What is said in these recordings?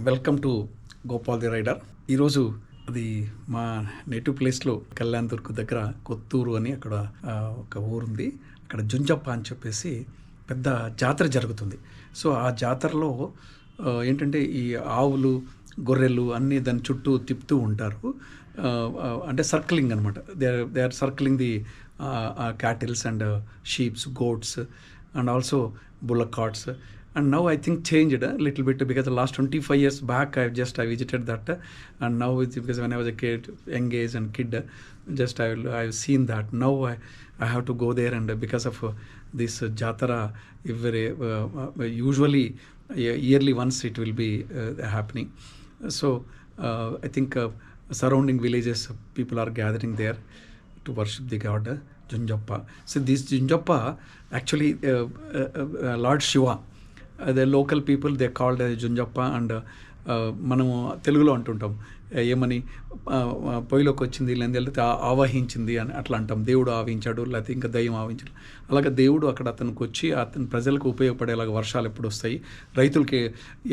Welcome to Gopal the rider. ఈరోజు అది మా నేటివ్ ప్లేస్లో కళ్యాణ్ దుర్గ్ దగ్గర కొత్తూరు అని అక్కడ ఒక ఊరుంది. అక్కడ జుంజప్ప అని చెప్పేసి పెద్ద జాతర జరుగుతుంది. సో ఆ జాతరలో ఏంటంటే ఈ ఆవులు గొర్రెలు అన్నీ దాని చుట్టూ తిప్పుతూ ఉంటారు. అంటే సర్క్లింగ్ అనమాట. They are circling the cattles and sheeps, goats and also bullock carts. And now I think changed a little bit because the last 25 years back I visited that, and now it's because when I was a kid, young age and kid, I've seen that. Now I have to go there, and because of this jatara, usually yearly once it will be happening. So I think surrounding villages people are gathering there to worship the god Junjappa. So this Junjappa actually Lord Shiva. The local people they called Junjappa, and మనము తెలుగులో అంటుంటాం ఏమని పొయ్యిలోకి వచ్చింది లేదా ఆవహించింది అని అట్లా అంటాం. దేవుడు ఆవహించాడు లేకపోతే ఇంకా దయ్యం ఆవహించాడు. అలాగే దేవుడు అక్కడ అతనికి వచ్చి అతని ప్రజలకు ఉపయోగపడేలాగా వర్షాలు ఎప్పుడు వస్తాయి, రైతులకి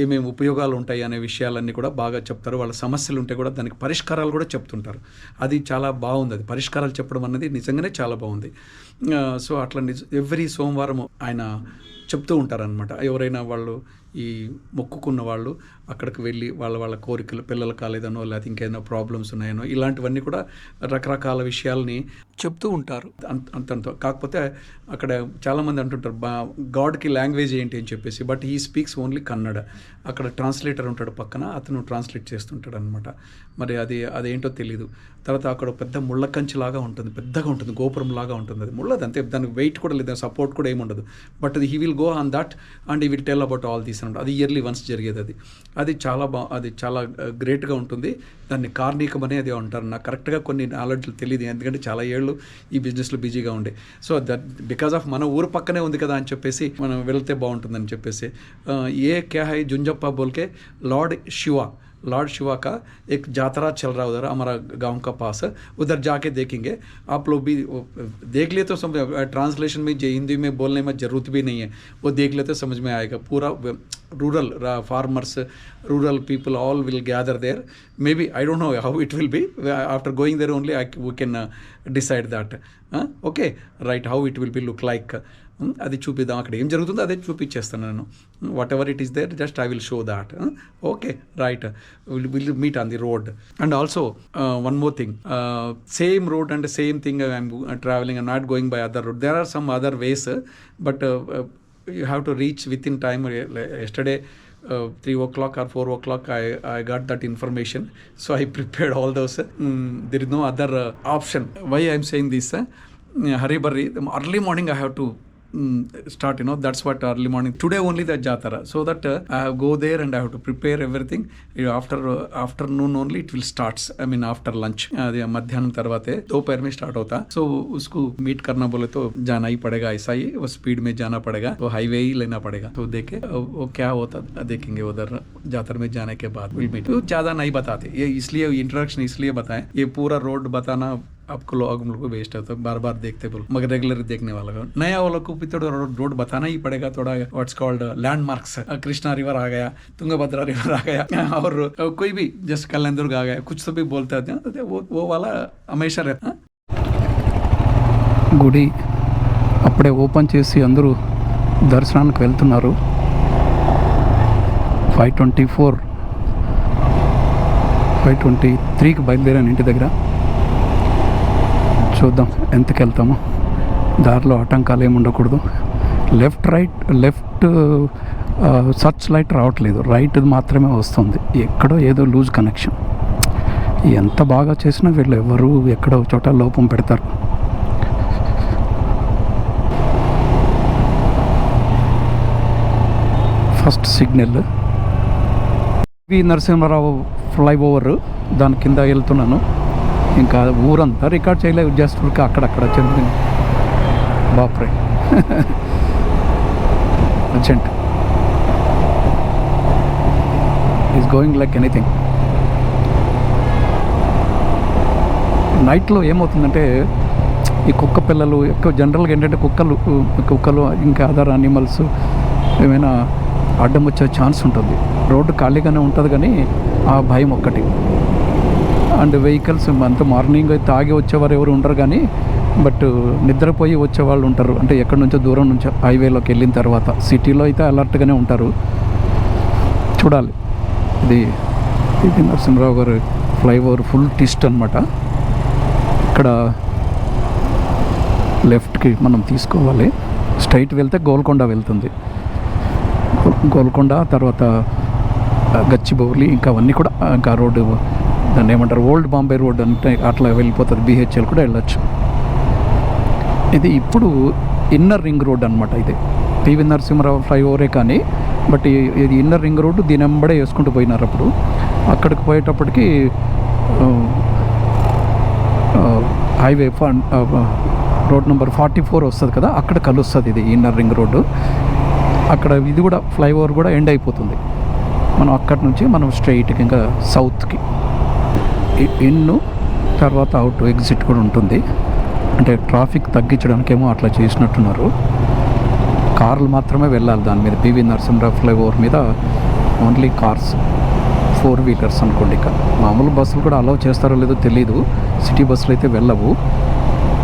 ఏమేమి ఉపయోగాలు ఉంటాయి అనే విషయాలన్నీ కూడా బాగా చెప్తారు. వాళ్ళ సమస్యలు ఉంటే కూడా దానికి పరిష్కారాలు కూడా చెప్తుంటారు. అది చాలా బాగుంది. అది పరిష్కారాలు చెప్పడం అనేది నిజంగానే చాలా బాగుంది. సో అట్లా ఎవ్రీ సోమవారం ఆయన చెప్తూ ఉంటారనమాట. ఎవరైనా వాళ్ళు ఈ మొక్కుకున్న వాళ్ళు అక్కడికి వెళ్ళి వాళ్ళ కోరికలు, పిల్లలు కాలేదనో లేకపోతే ఇంకేదైనా ప్రాబ్లమ్స్ ఉన్నాయనో ఇలాంటివన్నీ కూడా రకరకాల విషయాల్ని చెప్తూ ఉంటారు. అంతంతో కాకపోతే అక్కడ చాలామంది అంటుంటారు గాడ్కి లాంగ్వేజ్ ఏంటి అని చెప్పేసి, but he speaks only Kannada. అక్కడ ట్రాన్స్లేటర్ ఉంటాడు పక్కన, అతను ట్రాన్స్లేట్ చేస్తుంటాడు అనమాట. మరి అదేంటో తెలీదు. తర్వాత అక్కడ పెద్ద ముళ్ళ కంచి లాగా ఉంటుంది, పెద్దగా ఉంటుంది, గోపురం లాగా ఉంటుంది. అది ముళ్ళది అంతే, దానికి వెయిట్ కూడా లేదు, సపోర్ట్ కూడా ఏమి ఉండదు. But he will go on that and he will tell about all these అనమాట. అది ఇయర్లీ వన్స్ జరిగేది. అది చాలా గ్రేట్గా ఉంటుంది. దాన్ని కార్ణికం అనేది అంటారు. నాకు కరెక్ట్గా కొన్ని నాలెడ్జ్లు తెలియదు, ఎందుకంటే చాలా ఏళ్ళు ఈ బిజినెస్లో బిజీగా ఉండే. సో దట్ బికాస్ ఆఫ్ మన ఊరు పక్కనే ఉంది కదా అని చెప్పేసి మనం వెళ్తే బాగుంటుందని చెప్పేసి ఏ క్యా హై జుంజప్ప బోల్కే लॉर्ड शिवा का एक जातरा चल रहा है उधर हमारा गांव का पास, उधर जाके देखेंगे. आप लोग भी देख लिए तो समझ, ट्रांसलेशन में हिंदी में बोलने में ज़रूरत भी नहीं है, वो देख लेते समझ में आएगा. पूरा rural farmers, rural people all will gather there. Maybe I don't know how it will be. After going there only we can decide that. Okay, right, how it will be look like. అది చూపిద్దాం. అక్కడ ఏం జరుగుతుందో అదే చూపించేస్తాను నేను. Whatever it is there, just I will show that. Okay, right, will meet on the road. And also one more thing, same road and same thing I'm travelling, I'm not going by other road. There are some other ways, but you have to reach within time. Yesterday 3 o'clock or 4 o'clock I got that information, so I prepared all those. There is no other option. Why I am saying this, hurry burry, early morning I have to start, that's what early morning today only the jatara, so that I have go there and I have to prepare everything. After afternoon only it will starts, I mean after lunch. అది మధ్యాహ్నం తర్వాతే दोपहर में start होता. so उसको meet करना बोले तो जाना ही पड़ेगा, ऐसा ही वो स्पीड में जाना पड़ेगा, तो हाईवे ही लेना पड़ेगा. तो देखे वो क्या होता देखेंगे उधर जातर में जाने के बाद विल मीट. तो ज्यादा नहीं बताते, ये इसलिए इंट्रोडक्शन इसलिए बताएं, ये पूरा रोड बताना आपको लोग वेस्ट होता है, बार बार देखते बोलो, मगर रेगुलर देखने वाला नया वालों को भी थोड़ा रोड बताना ही पड़ेगा. थोड़ा what's called landmarks, Krishna river आ गया, तुंगभद्रा रिवर आ गया, और कोई भी जस्ट कल्याण दुर्ग आ गया, कुछ तो भी बोलते हैं, वो वाला हमेशा रहता. గుడి అప్పుడే ఓపెన్ చేసి అందరూ దర్శనానికి వెళ్తున్నారు. 5:23కి బయలుదేరాను ఇంటి దగ్గర. చూద్దాం ఎంతకు వెళ్తామో. దారిలో ఆటంకాలు ఏమి ఉండకూడదు. లెఫ్ట్ సర్చ్ లైట్ రావట్లేదు, రైట్ మాత్రమే వస్తుంది. ఎక్కడో ఏదో లూజ్ కనెక్షన్. ఎంత బాగా చేసినా వీళ్ళు ఎవరు ఎక్కడో చోట లోపం పెడతారు. ఫస్ట్ సిగ్నల్ వి నరసింహారావు ఫ్లైఓవర్, దాని కింద వెళ్తున్నాను. ఇంకా ఊరంతా రికార్డ్ చేయలేదు, జస్ట్ అక్కడక్కడ చెందింది. బాప్రే, urgent is going like anything. నైట్లో ఏమవుతుందంటే ఈ కుక్క పిల్లలు ఎక్కువ జనరల్గా ఏంటంటే కుక్కలు ఇంకా అదర్ యానిమల్స్ ఏమైనా అడ్డం వచ్చే ఛాన్స్ ఉంటుంది. రోడ్డు ఖాళీగానే ఉంటుంది కానీ ఆ భయం ఒక్కటి. అండ్ వెహికల్స్ అంత మార్నింగ్ తాగి వచ్చేవారు ఎవరు ఉండరు కానీ బట్ నిద్రపోయి వచ్చేవాళ్ళు ఉంటారు. అంటే ఎక్కడి నుంచో దూరం నుంచో హైవేలోకి వెళ్ళిన తర్వాత. సిటీలో అయితే అలర్ట్గానే ఉంటారు. చూడాలి. ఇది పివి నరసింహరావు గారు ఫ్లైఓవర్ ఫుల్ ట్విస్ట్ అనమాట. ఇక్కడ లెఫ్ట్కి మనం తీసుకోవాలి. స్ట్రైట్ వెళ్తే గోల్కొండ వెళ్తుంది. గోల్కొండ తర్వాత గచ్చిబౌలి ఇంకా అవన్నీ కూడా ఇంకా రోడ్డు దాన్ని ఏమంటారు ఓల్డ్ బాంబే రోడ్ అంటే అట్లా వెళ్ళిపోతుంది. బిహెచ్ఎల్ కూడా వెళ్ళొచ్చు. ఇది ఇప్పుడు ఇన్నర్ రింగ్ రోడ్ అనమాట. ఇది పివి నరసింహరావు ఫ్లైఓవరే కానీ బట్ ఇది ఇన్నర్ రింగ్ రోడ్డు దీని వెంబడే వేసుకుంటూ పోయినారు. అప్పుడు అక్కడికి పోయేటప్పటికి హైవే రోడ్ నెంబర్ 44 వస్తుంది కదా, అక్కడ కలుస్తుంది ఇది ఇన్నర్ రింగ్ రోడ్డు. అక్కడ ఇది కూడా ఫ్లైఓవర్ కూడా ఎండ్ అయిపోతుంది. మనం అక్కడి నుంచి మనం స్ట్రైట్కి ఇంకా సౌత్కి ఇన్ను తర్వాత అవుట్ ఎగ్జిట్ కూడా ఉంటుంది. అంటే ట్రాఫిక్ తగ్గించడానికేమో అట్లా చేసినట్టున్నారు. కార్లు మాత్రమే వెళ్ళాలి దాని మీద. పివి నరసింహరావు ఫ్లైఓవర్ మీద ఓన్లీ కార్స్, 4 వీలర్స్ అనుకోండి. ఇక మామూలు బస్సులు కూడా అలౌ చేస్తారో లేదో తెలీదు. సిటీ బస్సులు అయితే వెళ్ళవు,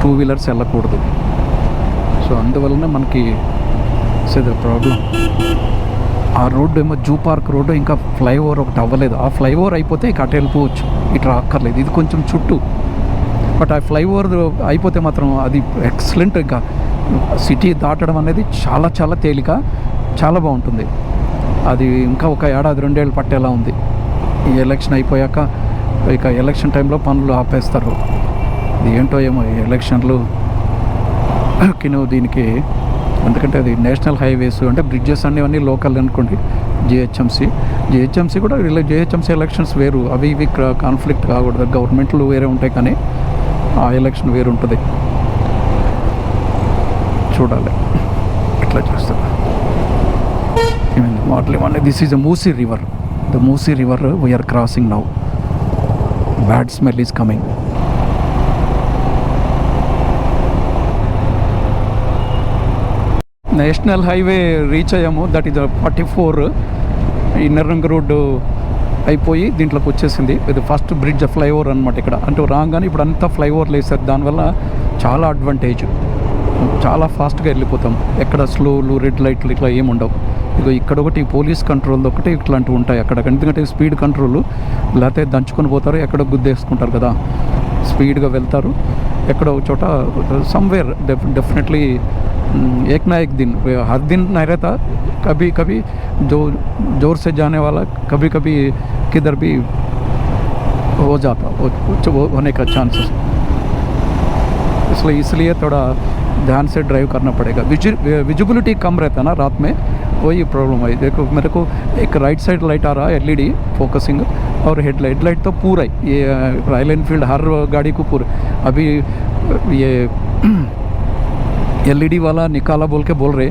2 వీలర్స్ వెళ్ళకూడదు. సో అందువలన మనకి ప్రాబ్లం. ఆ రోడ్డు ఏమో జూ పార్క్ రోడ్డు, ఇంకా ఫ్లైఓవర్ ఒకటి అవ్వలేదు. ఆ ఫ్లైఓవర్ అయిపోతే ఇక అటు వెళ్ళిపోవచ్చు, ఇటు అక్కర్లేదు. ఇది కొంచెం చుట్టూ. బట్ ఆ ఫ్లైఓవర్ అయిపోతే మాత్రం అది ఎక్సలెంట్. ఇంకా సిటీ దాటడం అనేది చాలా చాలా తేలిక, చాలా బాగుంటుంది. అది ఇంకా ఒక ఏడాది 2 ఏళ్ళు పట్టేలా ఉంది. ఈ ఎలక్షన్ అయిపోయాక ఇక ఎలక్షన్ టైంలో పనులు ఆపేస్తారు. ఇది ఏంటో ఏమో ఎలక్షన్లు దీనికి. ఎందుకంటే అది నేషనల్ హైవేస్ అంటే బ్రిడ్జెస్ అన్నీ లోకల్ అనుకోండి. జిహెచ్ఎంసీ కూడా జిహెచ్ఎంసీ ఎలక్షన్స్ వేరు, అవి ఇవి కాన్ఫ్లిక్ట్ కాకూడదు. గవర్నమెంట్లు వేరే ఉంటాయి కానీ ఆ ఎలక్షన్ వేరు ఉంటుంది. చూడాలి ఎట్లా చేస్తారు. This is a Musi river. The Musi river we're crossing now. Bad smell is coming. National highway reach అయ్యాము. That is 44 inner ring road అయిపోయి దీంట్లోకి వచ్చేసింది. ఇది ఫస్ట్ బ్రిడ్జ్ ఫ్లైఓవర్ అనమాట. ఇక్కడ అంటే రాగానే ఇప్పుడు అంతా ఫ్లైఓవర్లు వేసారు. దానివల్ల చాలా అడ్వాంటేజ్. చాలా ఫాస్ట్గా వెళ్ళిపోతాం. ఎక్కడ స్లోలు, రెడ్ లైట్లు ఇట్లా ఏముండవు. ఇక ఇక్కడ ఒకటి పోలీస్ కంట్రోల్ ఒకటి ఇట్లాంటివి ఉంటాయి అక్కడ. ఎందుకంటే స్పీడ్ కంట్రోల్, లేకపోతే దంచుకొని పోతారు, ఎక్కడో గుద్దేసుకుంటారు కదా. స్పీడ్గా వెళ్తారు. ఎక్కడో ఒక చోట సమ్వేర్ डेफिनेटली एक ना एक दिन, हर दिन नहीं रहता. कभी कभी जो जोर से जाने वाला कभी कभी किधर भी हो जाता, वो होने का चांसेस. इसलिए थोड़ा ध्यान से ड्राइव करना पड़ेगा. विजिबिलिटी कम रहता ना रात में, वही प्रॉब्लम है. देखो मेरे को एक राइट साइड लाइट आ रहा है LED फोकसिंग, और हेडलाइट तो पूरा ही ये रॉयल एनफील्ड हर गाड़ी को पूरा. अभी ये LED वाला निकाला बोल रहे,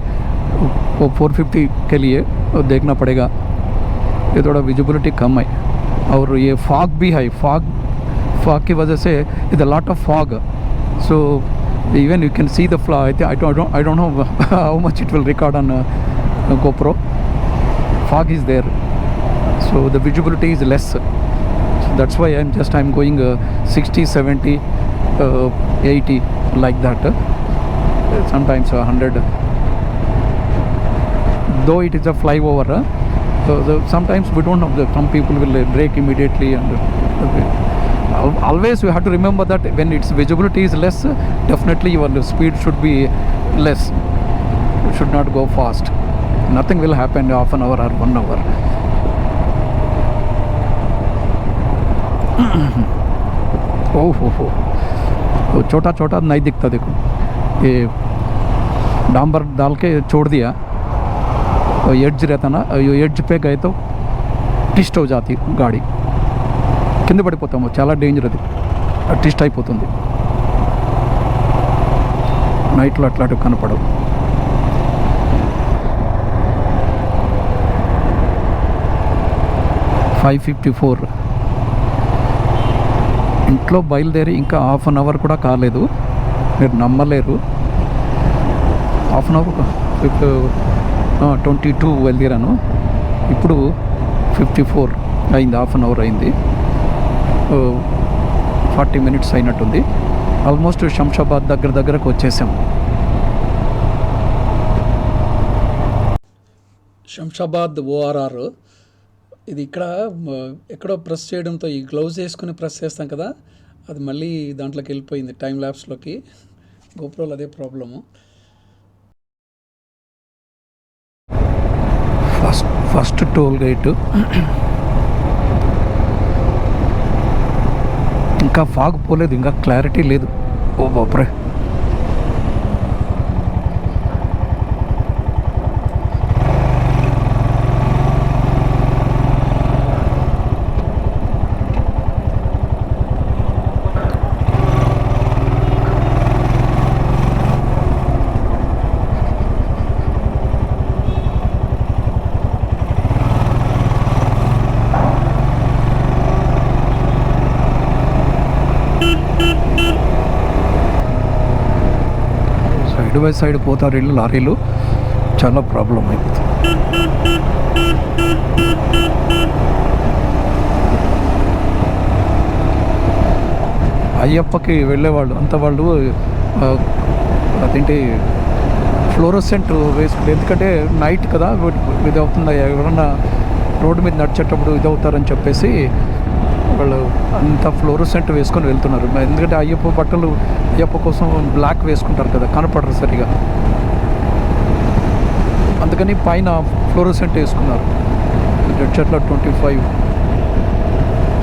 वो 450 के लिए देखना पड़ेगा. ये थोड़ा विजिबिलिटी कम है. और ये फॉग भी है. फॉग की वजह से is a lot of fog. So even you can see the fly. I don't know how much it will record on GoPro. Fog is there, so the visibility is less. So that's why I'm going 60, 70, 80 like that. Sometimes 100. Though it is a flyover, sometimes we don't know. Some people will brake immediately, and always you have to remember that when its visibility is less, definitely your speed should be less. You should not go fast. Nothing will happen half an hour or 1 hour. oh छोटा छोटा नहीं दिखता. देखो ये डांबर डाल के छोड़ दिया, एड्ज रहता ना, ये एड्ज पे गए तो ट्विस्ट हो जाती गाड़ी, కింద పడిపోతాము. చాలా డేంజర్. అది ట్విస్ట్ అయిపోతుంది. నైట్లో అట్లాంటివి కనపడవు. $554. ఇంట్లో బయలుదేరి ఇంకా ½ అన్ అవర్ కూడా కాలేదు. మీరు నమ్మలేరు. ½ అన్ అవర్ 22 బయలుదేరాను. ఇప్పుడు 54 అయింది, హాఫ్ అన్ అవర్ అయింది, 40 మినిట్స్ అయినట్టుంది. ఆల్మోస్ట్ శంషాబాద్ దగ్గరకు వచ్చేసాం. శంషాబాద్ ORR ఇది ఇక్కడ ఎక్కడో ప్రెస్ చేయడంతో, ఈ గ్లౌజ్ వేసుకుని ప్రెస్ చేస్తాం కదా, అది మళ్ళీ దాంట్లోకి వెళ్ళిపోయింది టైం ల్యాప్స్లోకి. గోప్రోలో అదే ప్రాబ్లము. First toll gate. ఇంకా ఫాగ్ పోలేదు, ఇంకా క్లారిటీ లేదు. ఓ బాప్రే, సైడ్ బై సైడ్ పోతారు వీళ్ళు, లారీలు, చాలా ప్రాబ్లం అయిపోతుంది. అయ్యప్పకి వెళ్ళేవాళ్ళు అంత వాళ్ళు అదేంటి ఫ్లోరోసెంట్ వేసుకుంటే, ఎందుకంటే నైట్ కదా ఇది అవుతుంది, ఎవరన్నా రోడ్డు మీద నడిచేటప్పుడు ఇది అవుతారని చెప్పేసి వాళ్ళు అంత ఫ్లోరోసెంట్ వేసుకొని వెళ్తున్నారు. ఎందుకంటే అయ్యప్ప కోసం బ్లాక్ వేసుకుంటారు కదా, కనపడరు సరిగా, అందుకని పైన ఫ్లోరోసెంట్ వేసుకున్నారు. జడ్చర్ల 25.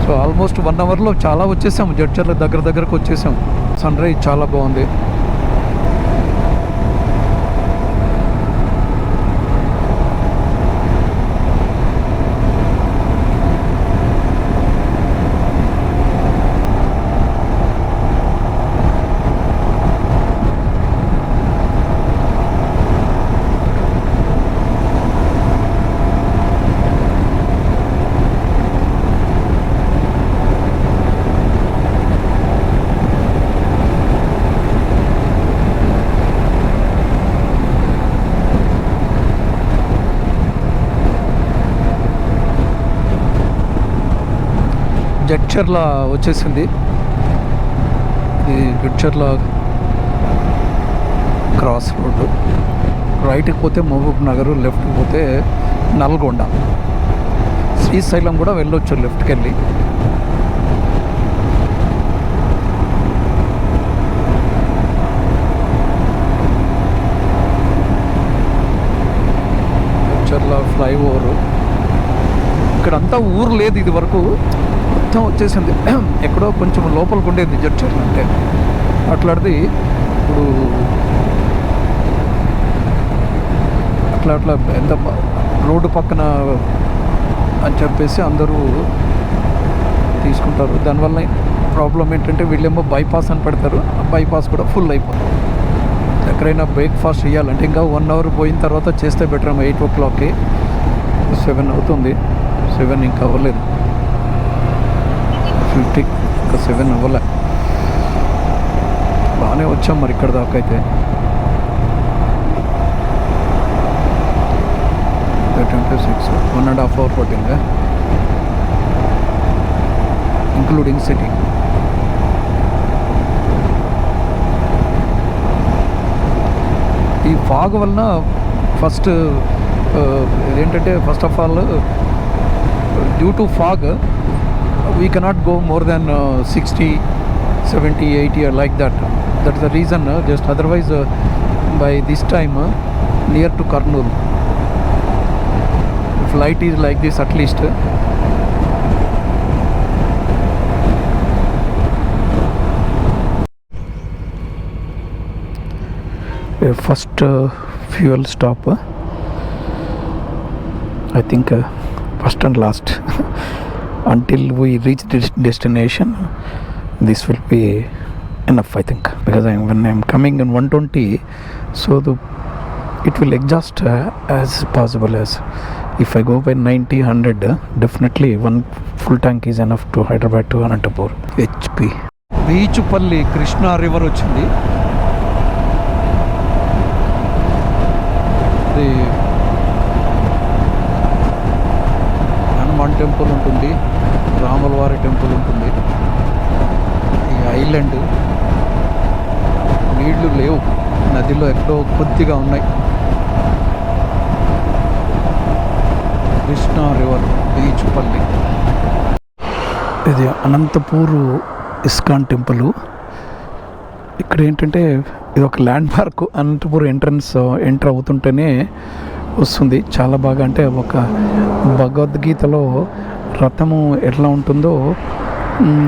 సో ఆల్మోస్ట్ 1 అవర్లో చాలా వచ్చేసాము, జడ్చర్ల దగ్గరకు వచ్చేసాం. సన్ రైజ్ చాలా బాగుంది. జడ్చర్ల వచ్చేసింది. ఇది జడ్చర్ల క్రాస్ రోడ్డు. రైట్కి పోతే మహబూబ్ నగర్, లెఫ్ట్కి పోతే నల్గొండ. శ్రీశైలం కూడా వెళ్ళొచ్చు లెఫ్ట్కి వెళ్ళి. జడ్చర్ల ఫ్లైఓవర్. ఇక్కడంతా ఊరు లేదు, ఇది వరకు మొత్తం వచ్చేసింది. ఎక్కడో కొంచెం లోపలికి ఉండేది జడ్చర్ల అంటే, అట్లాంటిది ఇప్పుడు అట్లా ఎంత రోడ్డు పక్కన అని చెప్పేసి అందరూ తీసుకుంటారు. దానివల్ల ప్రాబ్లం ఏంటంటే వీళ్ళేమో బైపాస్ అని పెడతారు, బైపాస్ కూడా ఫుల్ అయిపోతుంది. ఎక్కడైనా బ్రేక్ఫాస్ట్ చేయాలంటే ఇంకా 1 అవర్ పోయిన తర్వాత చేస్తే బెటర్. 8 o'clockకి 7 అవుతుంది, 7 ఇంకా అవ్వలేదు, 50 ఇంకా 7 అవ్వలే. బాగానే వచ్చాం మరి ఇక్కడ దాకా అయితే. 26 1.5 hour పట్టింది, ఇంక్లూడింగ్ సిటీ. ఈ ఫాగ్ వలన ఫస్ట్ ఏంటంటే, first of all due to fog we cannot go more than 60, 70, 80 or like that. That's the reason. Just otherwise by this time near to Kurnool, if light is like this at least. First fuel stop, I think first and last. Until we reach this destination, this will be enough, I think, because when I'm coming in 120, so it will adjust as possible as if I go by 90, 100, definitely one full tank is enough to Hyderabad to Anantapur. HP Beachupalli Krishna river వచ్చింది. నదిలో ఎక్కడో కొద్దిగా ఉన్నాయి. Krishna river Beechpally. ఇది Anantapur ISKCON temple. ఇక్కడ ఏంటంటే ఇది ఒక ల్యాండ్ మార్క్. అనంతపూర్ ఎంటర్ అవుతుంటేనే వస్తుంది. చాలా బాగా, అంటే ఒక భగవద్గీతలో రథము ఎట్లా ఉంటుందో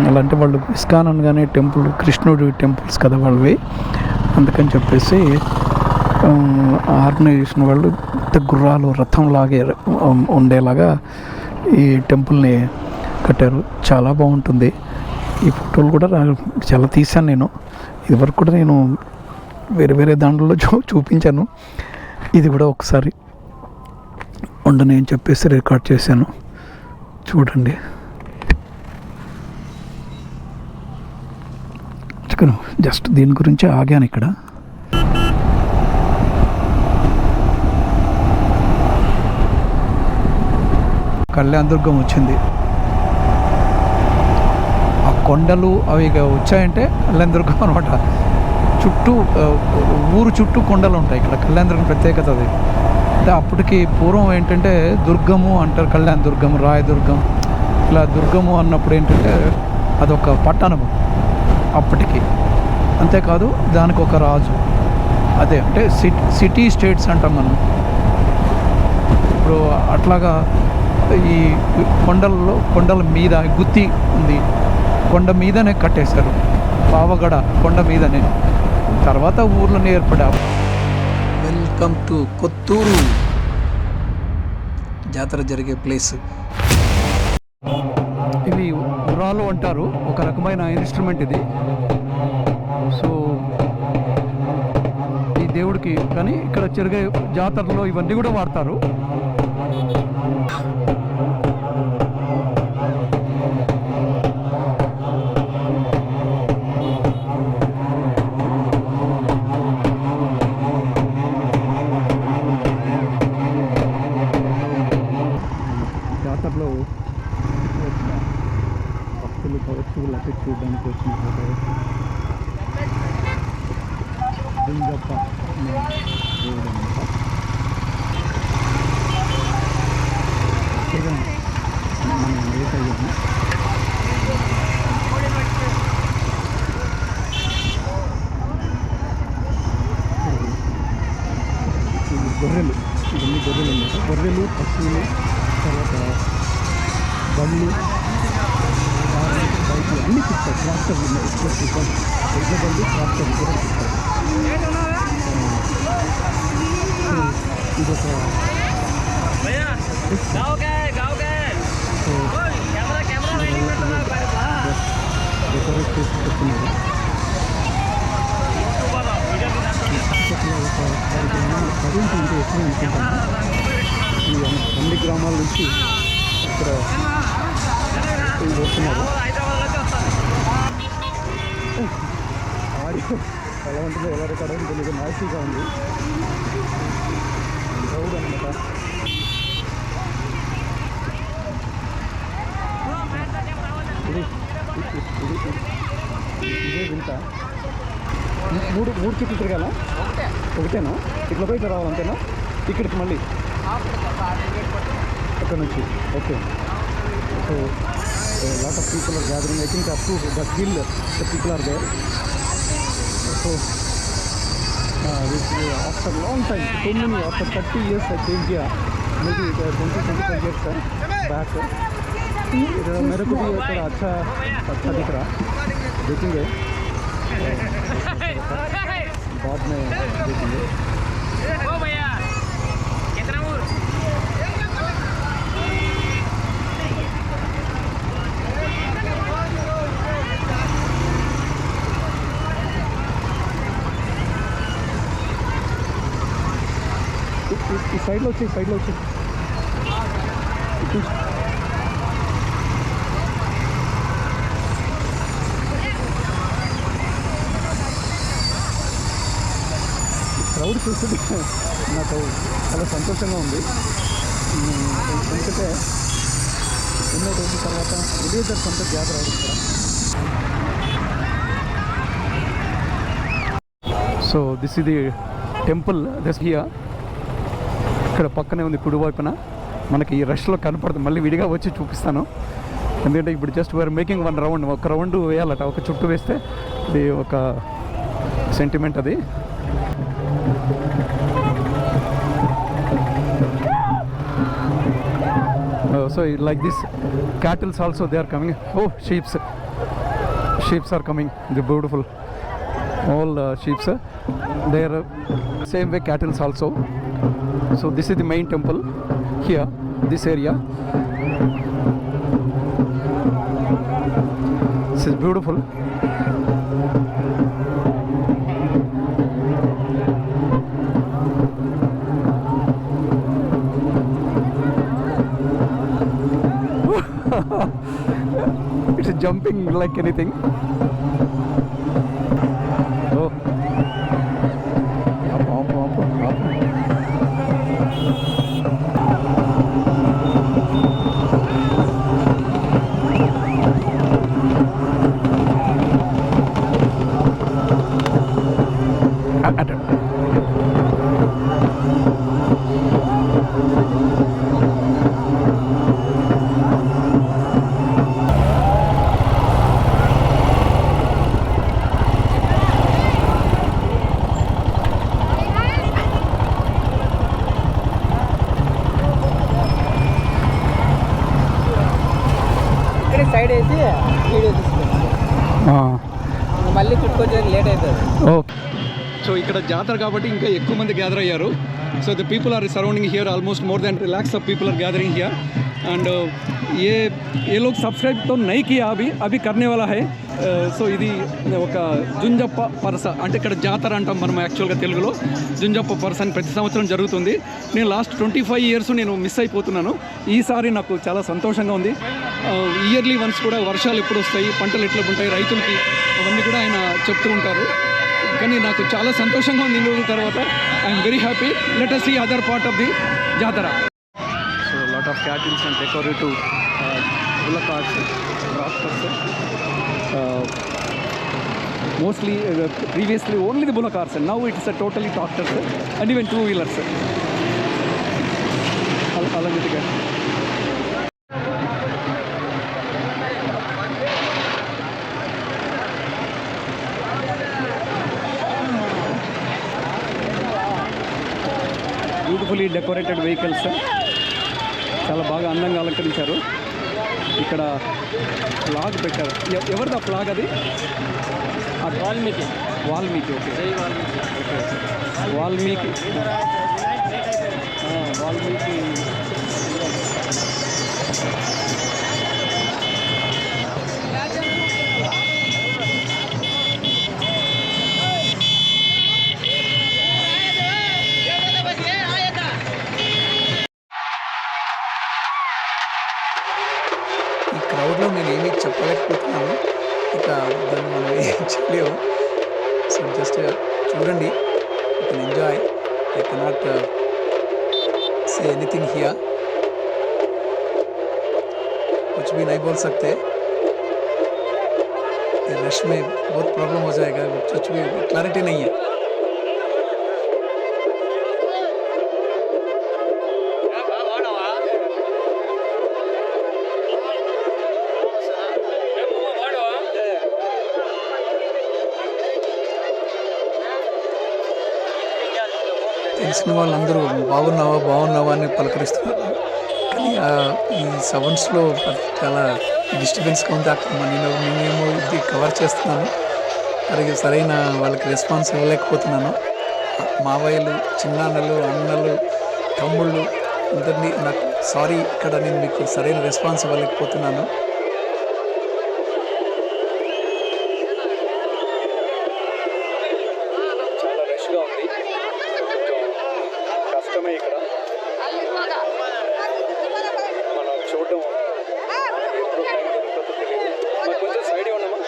అలాంటి వాళ్ళు ఇస్కాన్ అనగానే టెంపుల్, కృష్ణుడి టెంపుల్స్ కదా వాళ్ళవి. అందుకని చెప్పేసి ఆర్గనైజేషన్ వాళ్ళు గుర్రాలు రథంలాగే ఉండేలాగా ఈ టెంపుల్ని కట్టారు. చాలా బాగుంటుంది. ఈ ఫోటోలు కూడా చాలా తీశాను నేను. ఇదివరకు కూడా నేను వేరే దాంట్లో చూపించాను. ఇది కూడా ఒకసారి ఉండని అని చెప్పేసి రికార్డ్ చేశాను. చూడండి. జస్ట్ దీని గురించి ఆగాను ఇక్కడ. కళ్యాణదుర్గం వచ్చింది. ఆ కొండలు అవి వచ్చాయంటే కళ్యాణదుర్గం అనమాట. చుట్టూ ఊరు చుట్టూ కొండలు ఉంటాయి. ఇక్కడ కళ్యాణదుర్గం ప్రత్యేకత అది. అంటే అప్పటికి పూర్వం ఏంటంటే దుర్గము అంటారు, కళ్యాణదుర్గం, రాయదుర్గం, ఇలా దుర్గము అన్నప్పుడు ఏంటంటే అదొక పట్టణము అప్పటికి. అంతేకాదు దానికి ఒక రాజు. అదే అంటే సిటీ స్టేట్స్ అంటాం మనం. ఇప్పుడు అట్లాగా ఈ కొండల మీద గుత్తి ఉంది, కొండ మీదనే కట్టేశారు. పావగడ కొండ మీదనే. తర్వాత ఊర్లోనే ఏర్పడా. వెల్కమ్ టు కొత్తూరు, జాతర జరిగే ప్లేస్. ఇవి ఉర్రాలు అంటారు, ఒక రకమైన ఇన్స్ట్రుమెంట్ ఇది. సో ఈ దేవుడికి కానీ ఇక్కడ జరిగే జాతరలో ఇవన్నీ కూడా వాడతారు. జాతరలో భక్తులు కావచ్చు, లక్ష చూడడానికి వచ్చిన జుంజప్ప దేవుడు అనమాట. మనం లేట్ అయ్యాము. గొర్రెలు, ఇవన్నీ గొర్రెలు అన్నమాట. గొర్రెలు, పశువులు, తర్వాత బళ్ళు, బైకులు అన్నీ తిప్పారు. ట్రాక్టర్లు ఉన్నాయి. ఎడ్ల బండి, ట్రాక్టర్లు కూడా తిప్పారు. ఇదొక డెకరేట్ చేసి పెట్టుకున్నారు. కరెంట్ ఉంటే ఎక్కువ అనుకుంటాను. ఈ అన్ని గ్రామాల నుంచి ఇక్కడ వస్తున్నారు. ఆడియో ఎలా ఉంటుందో ఎలా రికార్డ్ అయిందో తెలియదు, నాయిసీగా ఉంది. క్రౌడ్ అనమాట. ఇదే వింత. మూడు చుట్టూ తిరగాల, ఒకటేనా? ఇట్లా పోయి ఇట్లా రావాలి అంతేనా? ఇక్కడికి మళ్ళీ అక్కడ నుంచి. Okay. So lot of people are gathering. I think up to the hill the people are there. So after long time, so many, after 30 years I came here, maybe 20-25 years back. मेरे को भी थोड़ा अच्छा दिख रहा देखेंगे, बाद में देखेंगे. ఈ సైడ్లో వచ్చి క్రౌడ్ చూస్తుంది నాకు చాలా సంతోషంగా ఉంది. ఎందుకంటే ఎన్నో రోజుల తర్వాత విలేజర్స్ అంతా గ్యాదర్ అవుతుంది. సో దిస్ ఇది టెంపుల్ దిస్ హియర్. ఇక్కడ పక్కనే ఉంది కుడివైపున. మనకి ఈ రష్లో కనపడుతుంది. మళ్ళీ విడిగా వచ్చి చూపిస్తాను. ఎందుకంటే ఇప్పుడు just we are making one round. ఒక రౌండ్ వేయాలట. ఒక చుట్టూ వేస్తే ఇది ఒక సెంటిమెంట్ అది. So like this cattles also they are coming. Oh, sheeps are coming. They're beautiful. All sheeps they are same way cattles also. So this is the main temple here, this area. This is beautiful. It's jumping like anything. Oh. Up. Side వేసి video తీసుకుంటాం. మళ్ళీ చుట్టుకొచ్చేది late అవుతుంది. Okay. So ఇక్కడ జాతర కాబట్టి ఇంకా ఎక్కువ మంది గ్యాదర్ అయ్యారు. So the people are surrounding here. Almost more than lakhs of people are gathering here. And ये लोग सब्सक्राइब तो नहीं किया अभी करने वाला है. సో ఇది ఒక జుంజప్ప పరస అంటే ఇక్కడ జాతర అంటాం మనం యాక్చువల్గా తెలుగులో. జుంజప్ప పరస అని ప్రతి సంవత్సరం జరుగుతుంది. నేను లాస్ట్ 25 years నేను మిస్ అయిపోతున్నాను. ఈసారి నాకు చాలా సంతోషంగా ఉంది. ఇయర్లీ వన్స్ కూడా వర్షాలు ఎప్పుడు వస్తాయి, పంటలు ఎట్లా ఉంటాయి రైతులకి, అవన్నీ కూడా ఆయన చెప్తూ ఉంటారు. కానీ నాకు చాలా సంతోషంగా ఉంది. 2 రోజుల తర్వాత I'm very happy. Let us see other part of the జాతర. So lot of cattles and decorative bullock carts, tractors. Mostly previously only the bullock carts, and now it is a totally tractors and even 2-wheelers along with the beautifully decorated vehicles. చాలా బాగా అందంగా అలంకరించారు. ఇక్కడ flag పెట్టారు. ఎవరిది ఆ flag? అది Valmiki. Okay. Valmiki. ఈ క్రౌడ్లో నేను ఏమీ చెప్పలేకపోతున్నాను. ఇక దాన్ని మనం ఏం చేయలేము. సో జస్ట్ చూడండి, you can enjoy. I cannot say anything here, कुछ भी नहीं बोल सकते. रश में बहुत प्रॉब्लम हो जाएगा, कुछ भी क्लैरिटी नहीं है. తెలిసిన వాళ్ళందరూ బాగున్నావా అని పలకరిస్తున్నారు. కానీ ఈ సౌండ్స్లో చాలా డిస్టర్బెన్స్గా ఉంది. అక్కడ నేనేమో ఇది కవర్ చేస్తున్నాను, అలాగే సరైన వాళ్ళకి రెస్పాన్స్ ఇవ్వలేకపోతున్నాను. మావయ్యలు, చిన్నాన్నలు, అన్నలు, తమ్ముళ్ళు అందరినీ నాకు సారీ, ఇక్కడ నేను మీకు సరైన రెస్పాన్స్ ఇవ్వలేకపోతున్నాను. చాలా రష్గా ఉంది, కష్టమే ఇక్కడ మనం చూడడం. కొంచెం సైడ్ ఉన్నామా?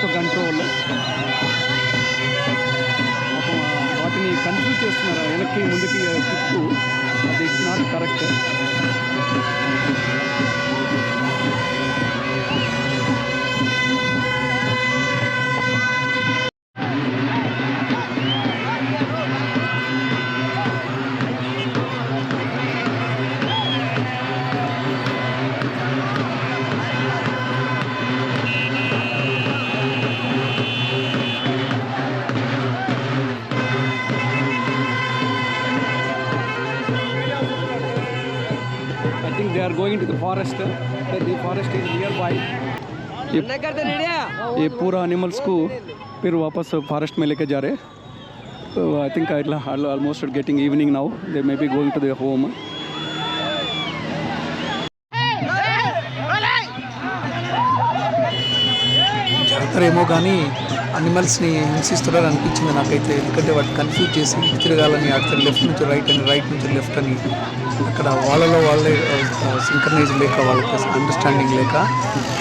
Remote control. వాటిని కన్ఫ్యూజ్ చేస్తున్నారు, వెనక్కి ముందుకి తిప్పు, అది it's not correct. They are going to the forest. The forest is nearby. ये पूरा एनिमल्स को फिर वापस फॉरेस्ट में लेके जा रहे. I think almost getting evening now. They may be going to their home. జాతరేమో కానీ అనిమల్స్ని హింసిస్తున్నారు అనిపించింది నాకైతే. ఎందుకంటే వాటి కన్ఫ్యూజ్ చేసి ఇటు తిరగాలని, అటు లెఫ్ట్ నుంచి రైట్ అని, రైట్ నుంచి లెఫ్ట్ అని, అక్కడ వాళ్ళలో వాళ్ళే సింక్రనైజ్ లేక, వాళ్ళకి అండర్స్టాండింగ్ లేక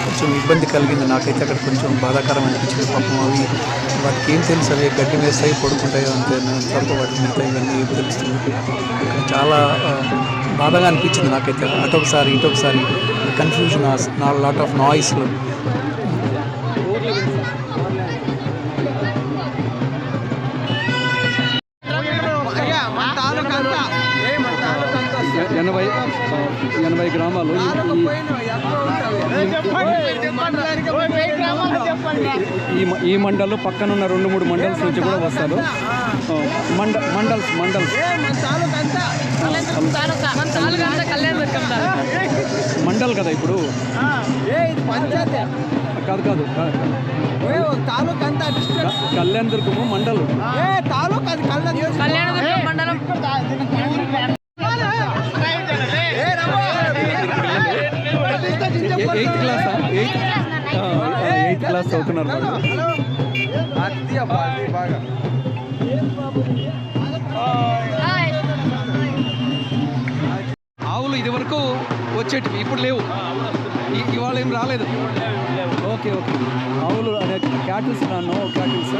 కొంచెం ఇబ్బంది కలిగింది నాకైతే. అక్కడ కొంచెం బాధాకరం అనిపించింది. పాపం అవి వాటికి ఏం తెలుసు, అవి గడ్డి వేస్తాయి, పడుకుంటాయో అంతే, తర్వాత వాటికి మిగతా ఇవన్నీ ఏం తెలుస్తుంది. ఇక్కడ చాలా బాధగా అనిపించింది నాకైతే. అటొకసారి ఇటొకసారి కన్ఫ్యూజన్, లాట్ ఆఫ్ నాయిస్లో. ఎనభై గ్రామాలు ఈ మండలు పక్కనున్న 2-3 మండల్స్ నుంచి కూడా వస్తారు. మండల్స్ మండల్ కదా ఇప్పుడు. కాదు కళ్యాణ్ దుర్గము మండలు. 8th క్లాస్ చదువుతున్నారు. ఆవులు ఇది వరకు వచ్చేటివి, ఇప్పుడు లేవు. ఇవాళ ఏం రాలేదు. ఓకే ఆవులు అదే క్యాటిల్స్, నో క్యాటిల్స్.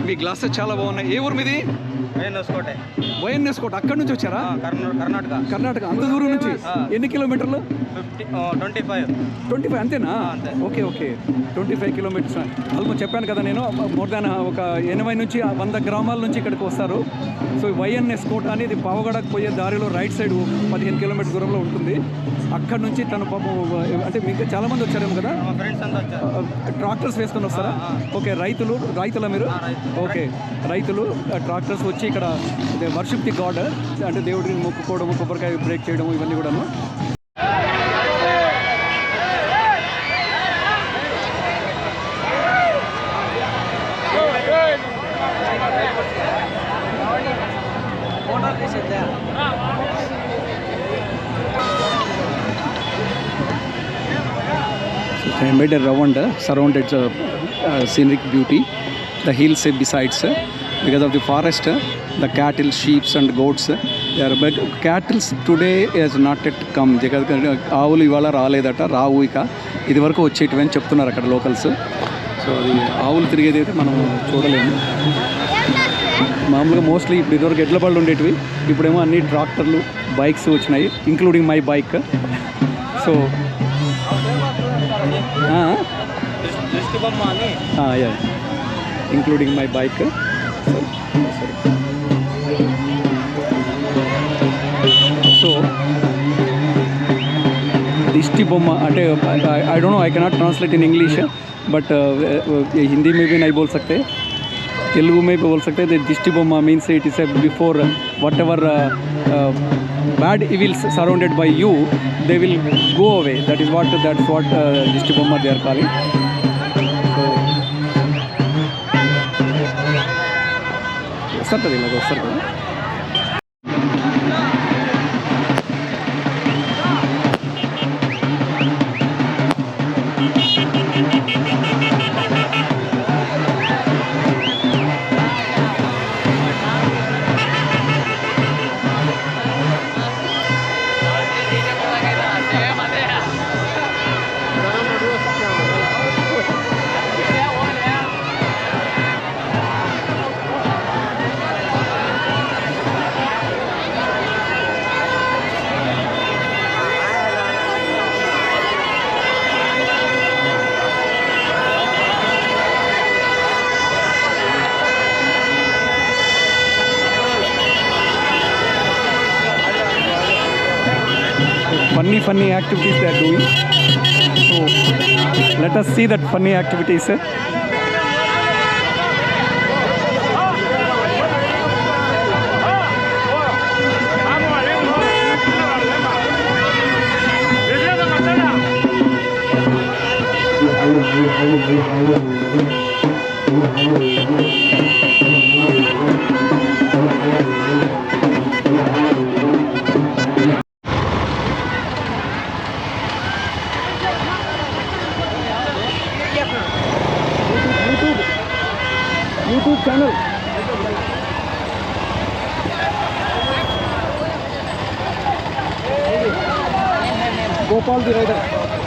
మీ గ్లాసెస్ చాలా బాగున్నాయి. ఏ ఊరు మీది? వైఎన్ఎస్ కోట. అక్కడి నుంచి వచ్చారా? కర్ణాటక. అంత దూరం నుంచి ఎన్ని కిలోమీటర్లు? 25 అంతేనా? Okay 25 kilometres. ఆల్మోస్ట్ చెప్పాను కదా నేను, మోర్ దాన్ ఒక 80 నుంచి 100 గ్రామాల నుంచి ఇక్కడికి వస్తారు. సో వైఎన్ఎస్ కోట అనేది పావగడకు పోయే దారిలో రైట్ సైడ్ 15 కిలోమీటర్ దూరంలో ఉంటుంది. అక్కడ నుంచి తను పాపం, అంటే మీకు చాలా మంది వచ్చారేమో కదా, ట్రాక్టర్స్ వేసుకొని వస్తారా? ఓకే, రైతుల మీరు? ఓకే, రైతులు ట్రాక్టర్స్ వచ్చి ఇక్కడ వర్షిప్ ది గాడ్, అంటే దేవుడిని మొక్కుకోవడము, కొబ్బరికాయ బ్రేక్ చేయడము, ఇవన్నీ కూడాను. I made a round surrounded scenic beauty. The hills besides, because of the forest, the cattle, sheep and goats, they are big. Cattle today has not yet come. ఆవులు ఇవాళ రాలేదట, రావు ఇక. ఇది వరకు వచ్చేటివి అని చెప్తున్నారు అక్కడ లోకల్స్. సో అది ఆవులు తిరిగేది అయితే మనం చూడలేము. మామూలుగా మోస్ట్లీ ఇప్పుడు ఇదివరకు ఎడ్ల బళ్ళు ఉండేటివి, ఇప్పుడేమో అన్ని ట్రాక్టర్లు, బైక్స్ వచ్చినాయి, including my bike. So including my bike. So దిష్టి బొమ్మ అంటే I don't know, I cannot translate in English, but Hindi में भी नहीं बोल सकते, तेलुगु में भी बोल सकते हैं. दिष्टि बोम्मा means it is before whatever bad evils surrounded by you, they will go away. That's what Dishti Bomma they are calling. So startadi lago startadi. Funny activities they are doing. So let us see that funny activities. YouTube channel. Gopal the rider.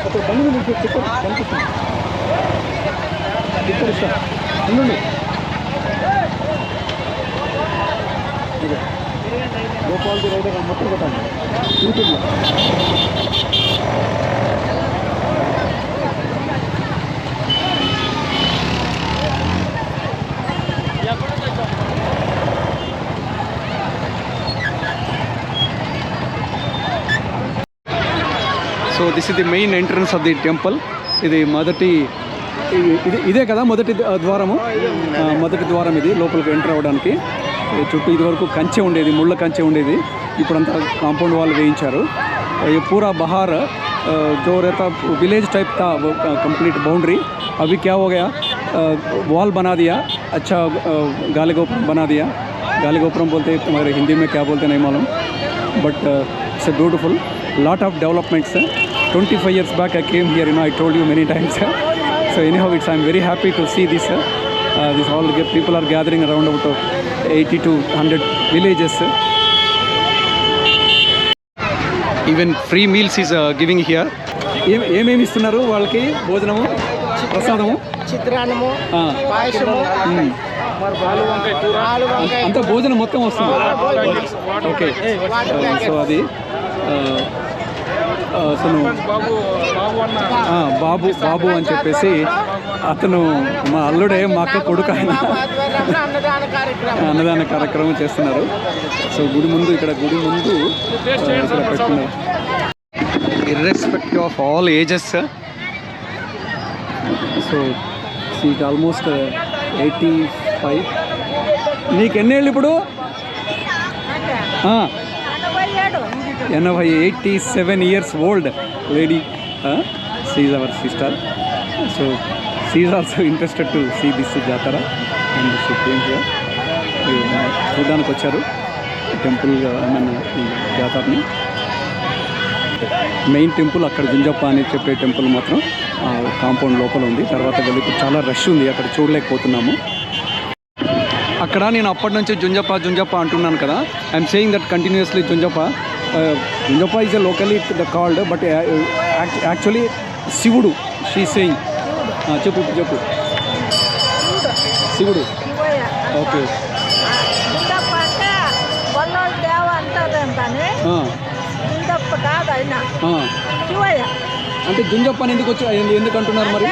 Okay, bandu meeku ticker kanipistundi. Ticker ishta. Unnundi. Gopal the rider mattu gottandi. YouTube lo. So this is the main entrance of the temple. ఇది ఇదే కదా మొదటి ద్వారము, మొదటి ద్వారం ఇది లోపలికి enter అవ్వడానికి. చుట్టూ ఇదివరకు కంచె ఉండేది, ముళ్ళ కంచె ఉండేది, ఇప్పుడంతా కాంపౌండ్ వాల్ వేయించారు. ये पूरा बाहर जो रहता विलेज टाइप था वो कंप्लीट बाउंड्री, अभी क्या हो गया, वॉल बना दिया, अच्छा गाली गोपुरम बना दिया. गाली गोपुरम बोलते हैं, हमारे हिंदी में क्या बोलते नहीं मालूम, but it's a beautiful lot of developments. 25 years back I came here, I told you many times. So anyhow, I'm very happy to see this. This all people are gathering around about 80 to 100 villages. Even free meals is giving here. ఏమేమి ఇస్తున్నారు వాళ్ళకి? భోజనము, ప్రసాదము, చిత్రాన్నము, పాయసము, అంత భోజనం మొత్తం వస్తుంది. ఓకే, సో అది అతను బాబు అని చెప్పేసి అతను మా అల్లుడే, మా అక్క కొడుకు, ఆయన అన్నదాన కార్యక్రమం చేస్తున్నారు. సో గుడి ముందు ఇక్కడ పెట్టుకున్నారు. Irrespective of all ages. So seat almost 85. నీకు ఎన్నేళ్ళు ఇప్పుడు? 87 years old lady. She is our sister. So she is also interested to see this Jatara and she came here. చూడడానికి వచ్చారు టెంపుల్, జాతరని. మెయిన్ టెంపుల్ అక్కడ జుంజప్ప అని చెప్పే టెంపుల్ మాత్రం compound లోపల ఉంది. తర్వాత వెళ్ళి చాలా రష్ ఉంది, అక్కడ చూడలేకపోతున్నాము. అక్కడ నేను అప్పటి నుంచి జుంజప్ప అంటున్నాను కదా. I'm saying that continuously Junjappa is locally called, but actually శివుడు. She saying. చెప్పు శివుడు. ఓకే, అంటే జుంజప్ప అని ఎందుకు అంటున్నారు మరి?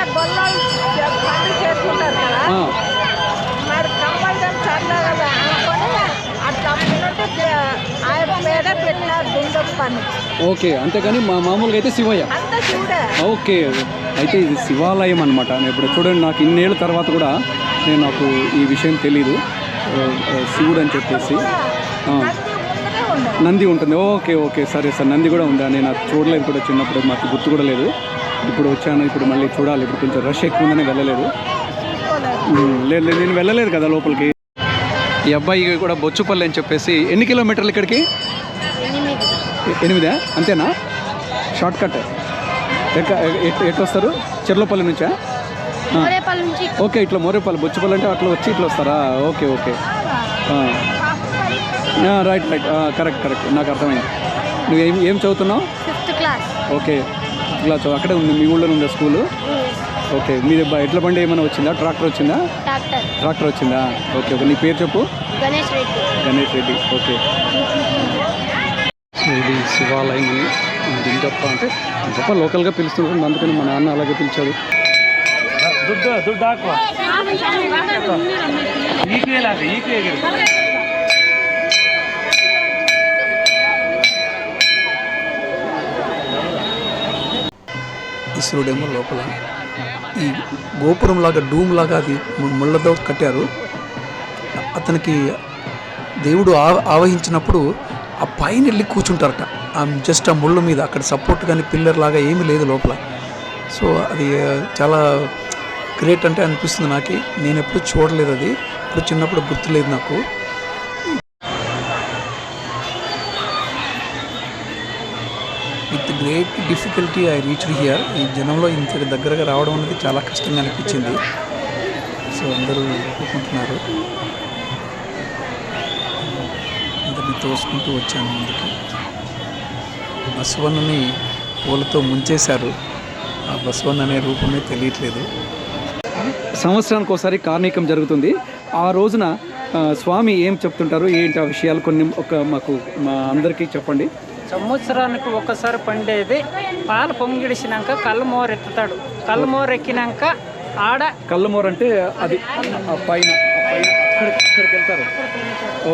ఓకే, అంతేగాని మామూలుగా అయితే శివయ్య. ఓకే, అయితే ఇది శివాలయం అనమాట. ఇప్పుడు చూడండి, నాకు ఇన్నేళ్ళ తర్వాత కూడా నాకు ఈ విషయం తెలీదు, శివుడు అని చెప్పేసి. నంది ఉంటుంది. ఓకే ఓకే, సరే సార్, నంది కూడా ఉందా? నేను అది చూడలేదు కూడా, చిన్నప్పుడు మాకు గుర్తు కూడా లేదు. ఇప్పుడు వచ్చాను, ఇప్పుడు మళ్ళీ చూడాలి. ఇప్పుడు కొంచెం రష్ ఎక్కువ ఉందని వెళ్ళలేదు. లేదు లేదు, నేను వెళ్ళలేదు కదా లోపలికి. ఈ అబ్బాయి కూడా బొచ్చుపల్లి అని చెప్పేసి. ఎన్ని కిలోమీటర్లు ఇక్కడికి? 8 అంతేనా? Short cut. ఎట్లా వస్తారు? చెర్లోపల్లి నుంచా? ఓకే, ఇట్లా మోరేపల్లి బొచ్చుపల్లి అంటే అట్లా వచ్చి ఇట్లా వస్తారా? Okay okay, right right, correct, నాకు అర్థమైంది. నువ్వు ఏం చదువుతున్నావు? 5th class. Okay, 5th class. అక్కడే ఉంది, మీ ఊళ్ళో ఉందా స్కూలు? ఓకే, మీరు ఎడ్ల బండి ఏమైనా వచ్చిందా? ట్రాక్టర్ వచ్చిందా? ట్రాక్టర్ వచ్చిందా? ఓకే ఓకే, నీ పేరు చెప్పు. గణేష్ రెడ్డి. ఓకే, సో ఇది శివాలయం అని దింజప్ప అంటే దింజప్ప లోకల్గా పిలుస్తుంటుంది, అందుకని మా నాన్న అలాగే పిలిచాడు. ఈశ్వరుడేమో లోపల ఈ గోపురం లాగా, డూమ్ లాగా అది ముళ్ళతో కట్టారు. అతనికి దేవుడు ఆవహించినప్పుడు ఆ పైన వెళ్ళి కూర్చుంటారట, జస్ట్ ఆ ముళ్ళ మీద. అక్కడ సపోర్ట్ కానీ పిల్లర్ లాగా ఏమీ లేదు లోపల. సో అది చాలా గ్రేట్ అంటే అనిపిస్తుంది నాకు. నేను ఎప్పుడు చూడలేదు, అది ఇప్పుడు చిన్నప్పుడు గుర్తులేదు నాకు. With great difficulty I reached here. ఈ జనంలో ఇంత దగ్గరగా రావడం అనేది చాలా కష్టంగా అనిపించింది. సో అందరూ ఒప్పుకుంటున్నారు. అందరినీ తోసుకుంటూ వచ్చాను ముందుకి. బసవన్నని పూలతో ముంచేశారు. ఆ బసవన్న అనే రూపమే తెలియట్లేదు. సంవత్సరానికి ఒకసారి కార్ణికం జరుగుతుంది. ఆ రోజున స్వామి ఏం చెప్తుంటారు, ఏంటి ఆ విషయాలు కొన్ని మా అందరికీ చెప్పండి. సంవత్సరానికి ఒకసారి పండేది పాలు పొంగిడిసినాక కళ్ళమోర ఎత్తుతాడు. కళ్ళమోర ఎక్కినాక ఆడ కళ్ళమోర అంటే అది పైన ఇక్కడికి వెళ్తారు.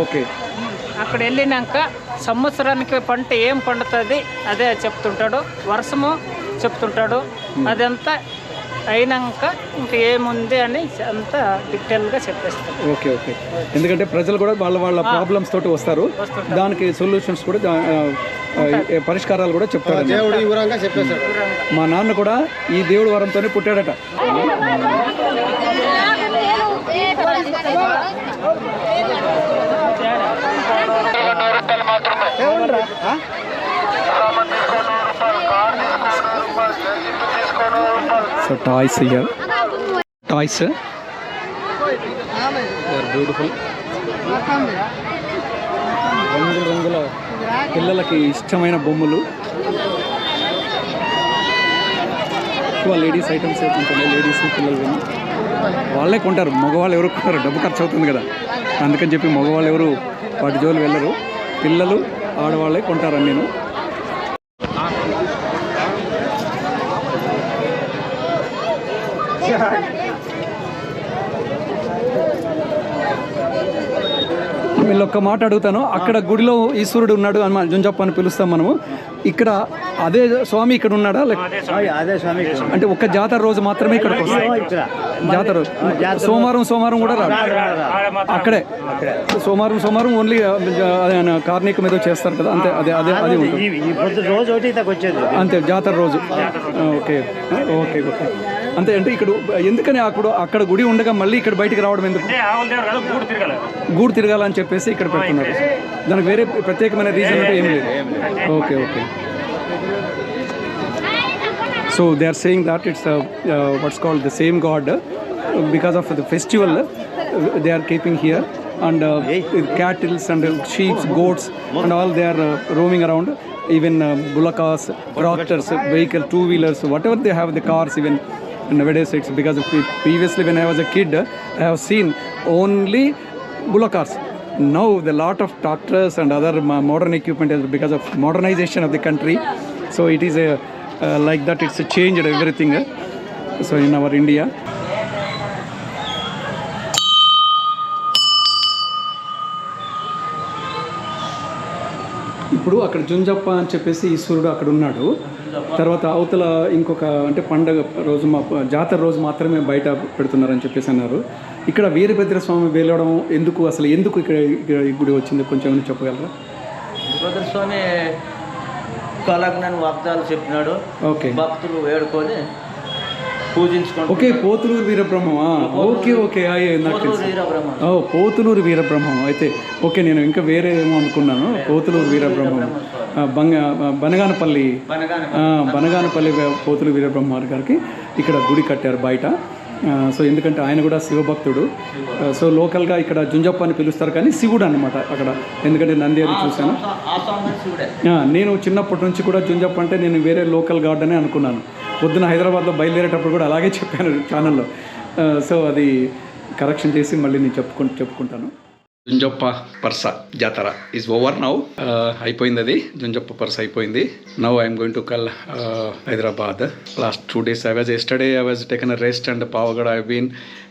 ఓకే, అక్కడ వెళ్ళినాక సంవత్సరానికి పంట ఏం పండుతుంది అదే చెప్తుంటాడు, వర్షము చెప్తుంటాడు. అదంతా అయినాక ఇంకా ఏముంది అని అంతా డీటెయిల్గా చెప్పేస్తాడు. ఓకే ఓకే, ఎందుకంటే ప్రజలు కూడా వాళ్ళ ప్రాబ్లమ్స్ తోటి వస్తారు, దానికి సొల్యూషన్స్ కూడా పరిష్కారాలు కూడా చెప్తాడు. మా నాన్న కూడా ఈ దేవుడి వరంతోనే పుట్టాడట. So toys here. Toys. They are beautiful. రంగుల పిల్లలకి ఇష్టమైన బొమ్మలు. ఎక్కువ లేడీస్ ఐటమ్స్ కొంటారు, లేడీస్ పిల్లలు వాళ్ళే కొంటారు. మగవాళ్ళు ఎవరు కొంటారు? డబ్బు ఖర్చు అవుతుంది కదా, అందుకని చెప్పి మగవాళ్ళు ఎవరు వాటి జోలు వెళ్ళరు. పిల్లలు ఆడవాళ్ళే కొంటారని నేను. వీళ్ళు ఒక్క మాట అడుగుతాను. అక్కడ గుడిలో ఈశ్వరుడు ఉన్నాడు అని జుంజప్ప అని పిలుస్తాం మనము. ఇక్కడ అదే స్వామి ఇక్కడ ఉన్నాడా? అంటే ఒక్క జాతర రోజు మాత్రమే ఇక్కడికి వస్తాయి. జాతర రోజు సోమవారం కూడా రాదు అక్కడే. సోమవారం ఓన్లీ కార్ణికం ఏదో చేస్తారు కదా, అంతే. అది ఉంటుంది అంతే, జాతర రోజు. ఓకే ఓకే ఓకే, అంతే. అంటే ఇక్కడ ఎందుకని అక్కడ గుడి ఉండగా మళ్ళీ ఇక్కడ బయటికి రావడం ఎందుకు? గూడు తిరగాలని చెప్పేసి ఇక్కడ పెడుతున్నారు. దానికి వేరే ప్రత్యేకమైన రీజన్ అంటే ఏం లేదు. Okay okay, so they are saying that it's what's called the same god because of the festival they are keeping here, and cattle and sheep, goats and all they are roaming around. Even bullakas, tractors, vehicle, two-wheelers, whatever they have, the cars even. Nowadays it's because of previously when I was a kid I have seen only bullocks. Now the lot of tractors and other modern equipment is because of modernization of the country. So it is like that, it's changed everything. So in our India, ఇప్పుడు అక్కడ జుంజప్ప అని చెప్పేసి ఈశ్వరుడు అక్కడ ఉన్నాడు. తర్వాత అవతల ఇంకొక అంటే పండగ రోజు జాతర రోజు మాత్రమే బయట పెడుతున్నారని చెప్పేసి అన్నారు. ఇక్కడ వీరభద్ర స్వామి వెళ్ళడం ఎందుకు, అసలు ఎందుకు ఇక్కడ ఈ గుడి వచ్చింది కొంచెం ఏమైనా చెప్పగలరా? వీరభద్ర స్వామి కలగ్నని వాగ్దాలు చెప్పినాడు. ఓకే, భక్తులు వేడుకొని పూజించుకుంటారు. ఓకే, పోతులూరు వీరబ్రహ్మమా? ఓకే ఓకే, పోతులూరు వీరబ్రహ్మం అయితే ఓకే. నేను ఇంకా వేరే ఏమో అనుకున్నాను. పోతులూరు వీరబ్రహ్మం బనగానపల్లి పోతులూరు వీరబ్రహ్మ గారికి ఇక్కడ గుడి కట్టారు బయట. సో ఎందుకంటే ఆయన కూడా శివభక్తుడు. సో లోకల్గా ఇక్కడ జుంజప్ప అని పిలుస్తారు, కానీ శివుడు అనమాట అక్కడ. ఎందుకంటే నంది అది చూశాను. నేను చిన్నప్పటి నుంచి కూడా జుంజప్ప అంటే నేను వేరే లోకల్ గాడ్ అని అనుకున్నాను. పొద్దున హైదరాబాద్లో బయలుదేరేటప్పుడు కూడా అలాగే చెప్పాను ఛానల్లో. సో అది కరెక్షన్ చేసి మళ్ళీ నేను చెప్పుకుంటాను. జుంజప్ప పర్స జాతర ఈజ్ ఓవర్ నౌ. అయిపోయింది అది, జుంజప్ప పర్స అయిపోయింది. నౌ ఐఎమ్ గోయింగ్ టు కల్ Hyderabad. Last 2 days I was taken a rest and Pavagoda I've been,